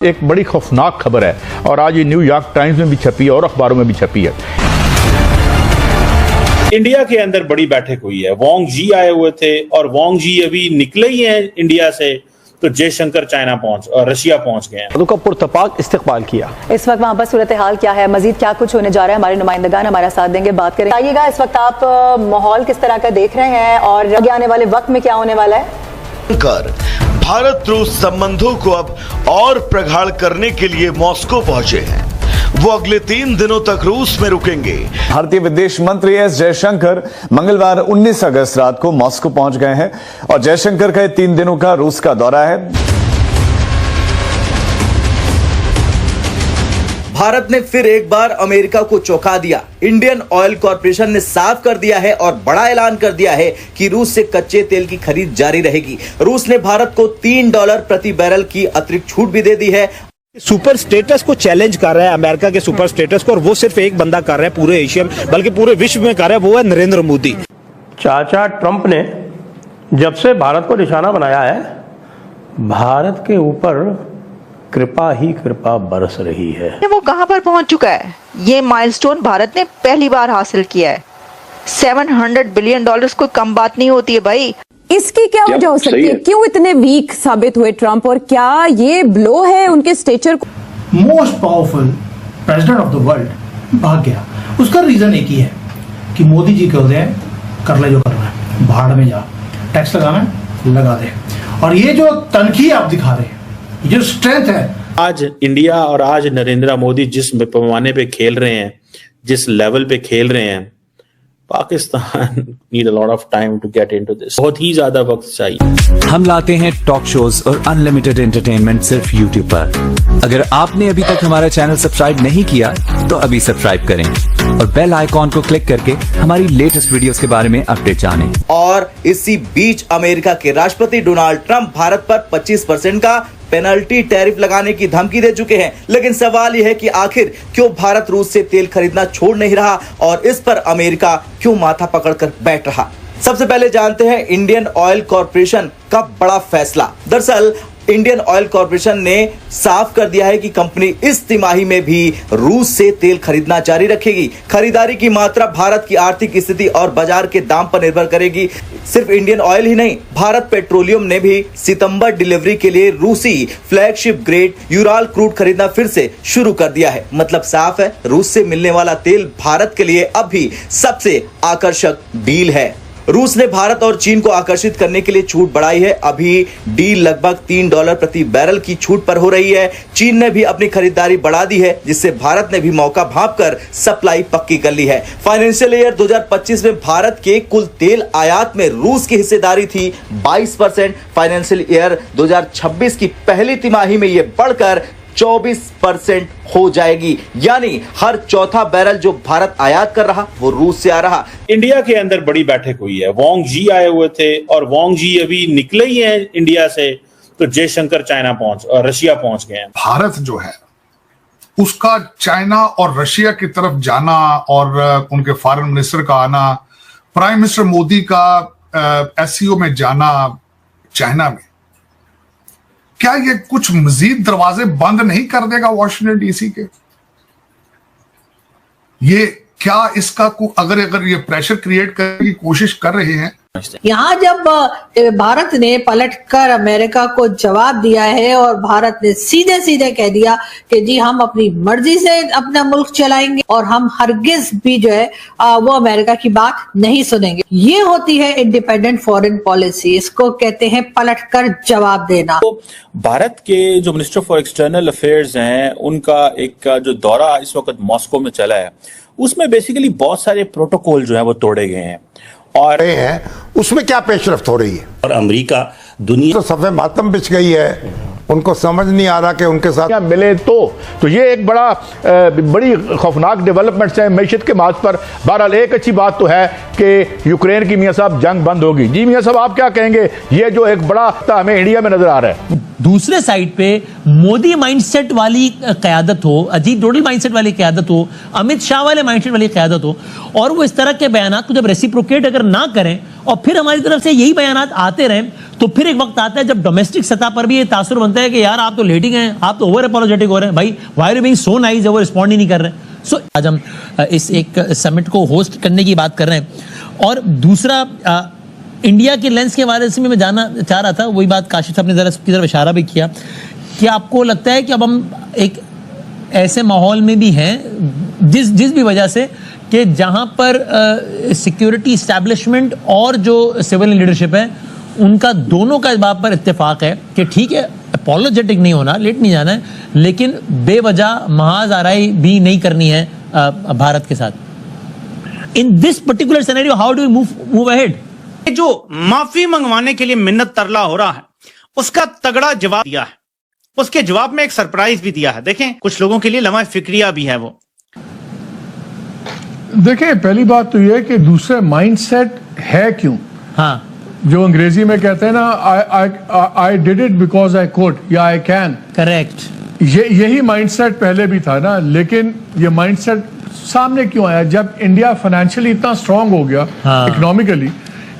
एक बड़ी खौफनाक खबर है और आज ये न्यूयॉर्क टाइम्स में भी छपी है और अखबारों में भी छपी है। इंडिया के अंदर बड़ी बैठक हुई है। वांग जी आए हुए थे और वांग जी अभी निकले ही हैं इंडिया से, तो जयशंकर रशिया पहुंच गए हैं। उनका पुरतपाक इस्तकबाल किया। इस वक्त वहाँ पर सूरत हाल क्या है, मजीद क्या कुछ होने जा रहा है, हमारे नुमाइंदगान हमारा साथ देंगे, बात करें। आइएगा, इस वक्त आप माहौल किस तरह का देख रहे हैं और आगे आने वाले वक्त में क्या होने वाला है? भारत रूस संबंधों को अब और प्रगाढ़ करने के लिए मॉस्को पहुंचे हैं। वो अगले 3 दिनों तक रूस में रुकेंगे। भारतीय विदेश मंत्री एस जयशंकर मंगलवार 19 अगस्त रात को मॉस्को पहुंच गए हैं और जयशंकर का 3 दिनों का रूस का दौरा है। भारत ने फिर एक बार अमेरिका को चौंका दिया। इंडियन ऑयल कॉरपोरेशन ने साफ कर दिया है और बड़ा ऐलान कर दिया है कि रूस से कच्चे तेल की खरीद जारी रहेगी। रूस ने भारत को $3 प्रति बैरल की अतिरिक्त छूट भी दे दी है। सुपर स्टेटस को चैलेंज कर रहा है अमेरिका के सुपर स्टेटस को, और वो सिर्फ एक बंदा कर रहा है पूरे एशिया में, बल्कि पूरे विश्व में कर रहा है, वो है नरेंद्र मोदी। चाचा ट्रंप ने जब से भारत को निशाना बनाया है, भारत के ऊपर कृपा ही कृपा बरस रही है। वो कहां पर पहुंच चुका है? ये माइलस्टोन भारत ने पहली बार हासिल किया है। $700 बिलियन कोई कम बात नहीं होती है भाई। इसकी क्या वजह हो सकती है? क्यों इतने वीक साबित हुए ट्रंप, और क्या ये ब्लो है उनके स्टेचर को? Most powerful president of the world भाग गया। उसका रीजन एक ही है कि मोदी जी कहते हैं कर ले जो करना है, भाड़ में जा, टैक्स लगाना है लगा दे। और ये जो तनखी आप दिखा रहे हैं, जो स्ट्रेंथ है, आज इंडिया और आज नरेंद्र मोदी जिस पैमाने पे खेल रहे हैं, जिस लेवल पे खेल रहे हैं, Pakistan need a lot of time to get into this. बहुत ही ज्यादा वक्त चाहिए। हम लाते हैं टॉक शोज और अनलिमिटेड एंटरटेनमेंट सिर्फ YouTube पर। अगर आपने अभी तक हमारा चैनल सब्सक्राइब नहीं किया तो अभी सब्सक्राइब करें और बेल आइकॉन को क्लिक करके हमारी लेटेस्ट वीडियोस के बारे में अपडेट जानें। और इसी बीच अमेरिका के राष्ट्रपति डोनाल्ड ट्रंप भारत पर 25% का पेनल्टी टैरिफ लगाने की धमकी दे चुके हैं। लेकिन सवाल यह है कि आखिर क्यों भारत रूस से तेल खरीदना छोड़ नहीं रहा और इस पर अमेरिका क्यों माथा पकड़कर बैठ रहा? सबसे पहले जानते हैं इंडियन ऑयल कॉरपोरेशन का बड़ा फैसला। दरअसल इंडियन ऑयल कॉरपोरेशन ने साफ कर दिया है कि कंपनी इस तिमाही में भी रूस से तेल खरीदना जारी रखेगी। खरीदारी की मात्रा भारत की आर्थिक स्थिति और बाजार के दाम पर निर्भर करेगी। सिर्फ इंडियन ऑयल ही नहीं, भारत पेट्रोलियम ने भी सितंबर डिलीवरी के लिए रूसी फ्लैगशिप ग्रेड यूराल क्रूड खरीदना फिर से शुरू कर दिया है। मतलब साफ है, रूस से मिलने वाला तेल भारत के लिए अब भी सबसे आकर्षक डील है। रूस ने भारत और चीन को आकर्षित करने के लिए छूट बढ़ाई है। अभी डील लगभग $3 प्रति बैरल की छूट पर हो रही है। चीन ने भी अपनी खरीदारी बढ़ा दी है, जिससे भारत ने भी मौका भांपकर सप्लाई पक्की कर ली है। फाइनेंशियल ईयर 2025 में भारत के कुल तेल आयात में रूस की हिस्सेदारी थी 22%। फाइनेंशियल ईयर 2026 की पहली तिमाही में यह बढ़कर 24% हो जाएगी। यानी हर चौथा बैरल जो भारत आयात कर रहा वो रूस से आ रहा। इंडिया के अंदर बड़ी बैठक हुई है। वांग जी आए हुए थे और वांग जी अभी निकले ही हैं इंडिया से, तो जयशंकर रशिया पहुंच गए हैं। भारत जो है उसका चाइना और रशिया की तरफ जाना और उनके फॉरेन मिनिस्टर का आना, प्राइम मिनिस्टर मोदी का एससीओ में जाना चाइना में, क्या ये कुछ मजीद दरवाजे बंद नहीं कर देगा वॉशिंगटन डीसी के? ये क्या इसका अगर ये प्रेशर क्रिएट करने की कोशिश कर रहे हैं? यहाँ जब भारत ने पलटकर अमेरिका को जवाब दिया है और भारत ने सीधे सीधे कह दिया कि जी हम अपनी मर्जी से अपना मुल्क चलाएंगे और हम हरगिज भी जो है वो अमेरिका की बात नहीं सुनेंगे। ये होती है इंडिपेंडेंट फॉरेन पॉलिसी, इसको कहते हैं पलटकर जवाब देना। तो भारत के जो मिनिस्टर फॉर एक्सटर्नल अफेयर्स हैं, उनका एक जो दौरा इस वक्त मॉस्को में चला है, उसमें बेसिकली बहुत सारे प्रोटोकॉल जो है वो तोड़े गए हैं और उसमें क्या पेशरफ्त हो रही है। और अमेरिका दुनिया तो सफे मातम बिछ गई है, उनको समझ नहीं आ रहा कि उनके साथ मिले तो ये एक बड़ी खौफनाक डेवलपमेंट्स है मैशत के मार्ग पर। बहरहाल एक अच्छी बात तो है कि यूक्रेन की मियां साहब जंग बंद होगी। जी मियां साहब, आप क्या कहेंगे? ये जो एक बड़ा हमें इंडिया में नजर आ रहा है। दूसरे साइड पे मोदी माइंडसेट वाली क़यादत हो, अजीत डोडल माइंडसेट वाली क़यादत हो, अमित शाह वाले माइंडसेट वाली क़यादत हो, और वो इस तरह के बयानात को जब रेसिप्रोकेट अगर ना करें और फिर हमारी तरफ से यही बयानात आते रहें, तो फिर एक वक्त आता है जब डोमेस्टिक सतह पर भी ये तासुर बनता है कि यार आप तो लेटिंग हैं, आप तो ओवर अपोलोजेटिक हो रहे हैं, भाई why are being so nice, वो रिस्पॉन्ड ही नहीं कर रहे हैं। सो आज हम इस एक समिट को होस्ट करने की बात कर रहे हैं। और दूसरा इंडिया के लेंस के बारे में मैं जानना चाह रहा था, वही बात काशिफ साहब ने जरा की तरफ इशारा भी किया कि आपको लगता है कि अब हम एक ऐसे माहौल में भी हैं जिस भी वजह से कि जहां पर सिक्योरिटी इस्टेब्लिशमेंट और जो सिविल लीडरशिप है उनका दोनों का इस बात पर इत्तेफाक है कि ठीक है अपोलोजेटिक नहीं होना, लेट नहीं जाना है, लेकिन बेवजह महाज आराई भी नहीं करनी है भारत के साथ। In this particular scenario how do we move ahead? जो माफी मंगवाने के लिए मिन्नत तरला हो रहा है उसका तगड़ा जवाब दिया है, उसके जवाब में एक सरप्राइज भी दिया है। देखें, कुछ लोगों के लिए लम्हा फिक्रिया भी है वो। देखिए, पहली बात तो यह कि दूसरे माइंडसेट है क्यों? हाँ, जो अंग्रेजी में कहते हैं ना, I did it because I could या आई कैन। करेक्ट। यही माइंडसेट पहले भी था ना, लेकिन ये माइंडसेट सामने क्यों आया? जब इंडिया फाइनेंशियली इतना स्ट्रांग हो गया, इकोनॉमिकली,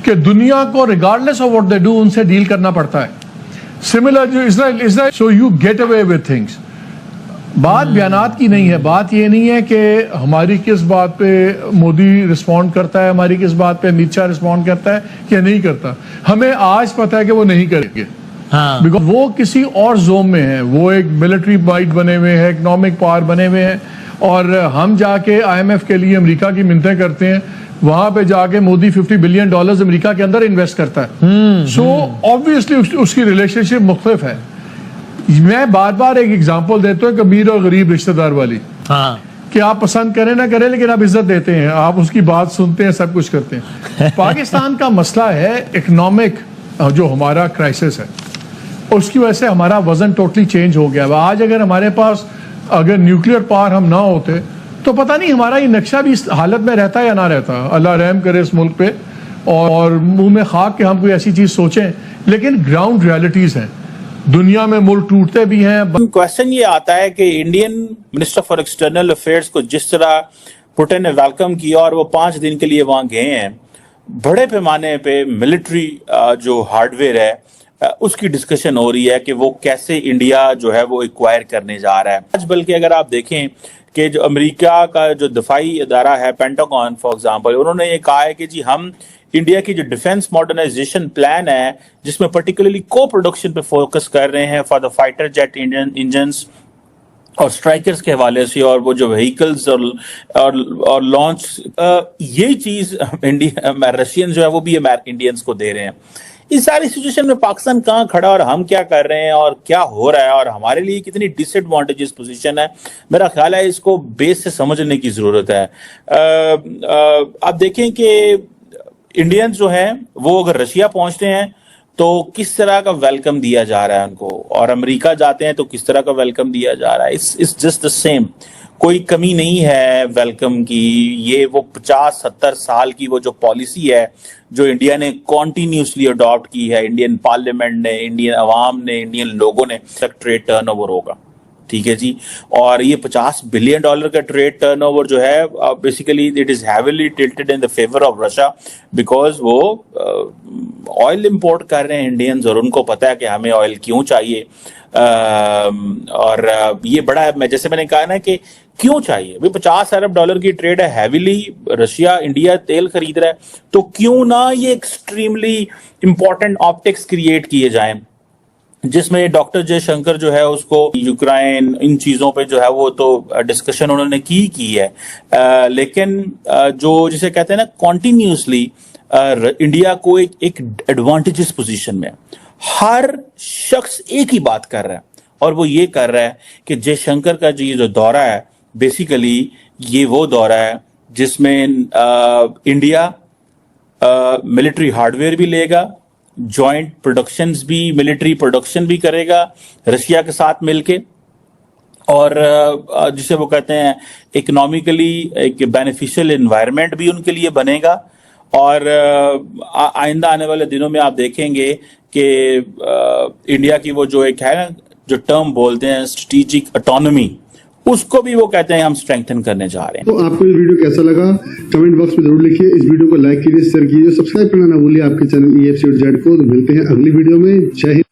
कि दुनिया को regardless of what they do उनसे डील करना पड़ता है। सिमिलर जो Israel, so you get away with things. बात बयानात की नहीं है, बात ये नहीं है कि हमारी किस बात पे मोदी रिस्पॉन्ड करता है, हमारी किस बात पे अमित शाह रिस्पॉन्ड करता है या नहीं करता। हमें आज पता है कि वो नहीं करेंगे, बिकॉज वो किसी और जोन में है, वो एक मिलिट्री माइट बने हुए हैं, इकोनॉमिक पावर बने हुए हैं, और हम जाके IMF के लिए अमेरिका की मिन्नतें करते हैं, वहां पे जाके मोदी $50 बिलियन अमेरिका के अंदर इन्वेस्ट करता है। सो ऑब्वियसली उसकी रिलेशनशिप मुख्तलिफ है। मैं बार बार एक एग्जांपल देता हूँ अमीर और गरीब रिश्तेदार वाली, कि आप पसंद करें ना करें लेकिन आप इज्जत देते हैं, आप उसकी बात सुनते हैं, सब कुछ करते हैं। पाकिस्तान का मसला है इकोनॉमिक, जो हमारा क्राइसिस है, उसकी वजह से हमारा वजन टोटली चेंज हो गया। आज अगर हमारे पास अगर न्यूक्लियर पावर हम ना होते तो पता नहीं हमारा ये नक्शा भी इस हालत में रहता या ना रहता। अल्लाह रहम करे इस मुल्क पे, और मुंह में खाक के हम कोई ऐसी चीज सोचें, लेकिन ग्राउंड रियलिटीज हैं, दुनिया में मुल्क टूटते भी हैं। क्वेश्चन ये आता है कि Indian minister for external affairs को जिस तरह पुतिन ने वेलकम किया और वो 5 दिन के लिए वहां गए हैं, बड़े पैमाने पे मिलिट्री जो हार्डवेयर है उसकी डिस्कशन हो रही है कि वो कैसे इंडिया जो है वो एक्वायर करने जा रहा है आज। बल्कि अगर आप देखें कि जो अमेरिका का जो दफाई इदारा है पेंटागन फॉर एग्जांपल, उन्होंने ये कहा है कि जी हम इंडिया की जो डिफेंस मॉडर्नाइजेशन प्लान है जिसमें पर्टिकुलरली को प्रोडक्शन पे फोकस कर रहे हैं for the fighter jet engines और स्ट्राइकर्स के हवाले से, और वो जो व्हीकल्स और लॉन्च, ये चीज इंडिया रशियन जो है वो भी इंडियंस को दे रहे हैं। इस सारी सिचुएशन में पाकिस्तान कहाँ खड़ा और हम क्या कर रहे हैं और क्या हो रहा है और हमारे लिए कितनी डिसएडवांटेजेस पोजीशन है, मेरा ख्याल है इसको बेस से समझने की जरूरत है। आप देखें कि इंडियंस जो हैं वो अगर रशिया पहुंचते हैं तो किस तरह का वेलकम दिया जा रहा है उनको, और अमेरिका जाते हैं तो किस तरह का वेलकम दिया जा रहा है। इट्स जस्ट द सेम, कोई कमी नहीं है वेलकम की। ये वो 50-70 साल की वो जो पॉलिसी है जो इंडिया ने कॉन्टिन्यूसली अडॉप्ट की है, इंडियन पार्लियामेंट ने, इंडियन अवाम ने, इंडियन लोगों ने, ट्रेड टर्नओवर होगा, ठीक है जी। और ये $50 बिलियन का ट्रेड टर्नओवर जो है basically it is heavily tilted in the favour of Russia, because वो ऑयल इंपोर्ट कर रहे हैं इंडियंस और उनको पता है कि हमें ऑयल क्यों चाहिए। और ये बड़ा, मैं जैसे मैंने कहा ना कि क्यों चाहिए भाई, $50 अरब की ट्रेड है, हैवीली रशिया इंडिया तेल खरीद रहा है, तो क्यों ना ये एक्सट्रीमली इंपॉर्टेंट ऑप्टिक्स क्रिएट किए जाएं जिसमें डॉक्टर जयशंकर जो है उसको यूक्रेन इन चीजों पे जो है वो तो डिस्कशन उन्होंने की है, लेकिन जो जिसे कहते हैं ना कॉन्टिन्यूसली इंडिया को एक एडवांटेजेस पोजीशन में हर शख्स एक ही बात कर रहा है, और वो ये कर रहा है कि जयशंकर का जो दौरा है बेसिकली ये वो दौरा है जिसमें इंडिया मिलिट्री हार्डवेयर भी लेगा, जॉइंट प्रोडक्शंस भी, मिलिट्री प्रोडक्शन भी करेगा रशिया के साथ मिलके, और जिसे वो कहते हैं इकोनॉमिकली एक बेनिफिशियल एनवायरनमेंट भी उनके लिए बनेगा, और आइंदा आने वाले दिनों में आप देखेंगे कि इंडिया की वो जो एक है ना, जो टर्म बोलते हैं स्ट्रेटेजिक ऑटोनॉमी, उसको भी वो कहते हैं हम स्ट्रेंथन करने जा रहे हैं। तो आपको ये वीडियो कैसा लगा कमेंट बॉक्स में जरूर लिखिए। इस वीडियो को लाइक कीजिए, शेयर कीजिए, सब्सक्राइब करना ना भूलिए आपके चैनल EFC को। तो मिलते हैं अगली वीडियो में। जय हिंद।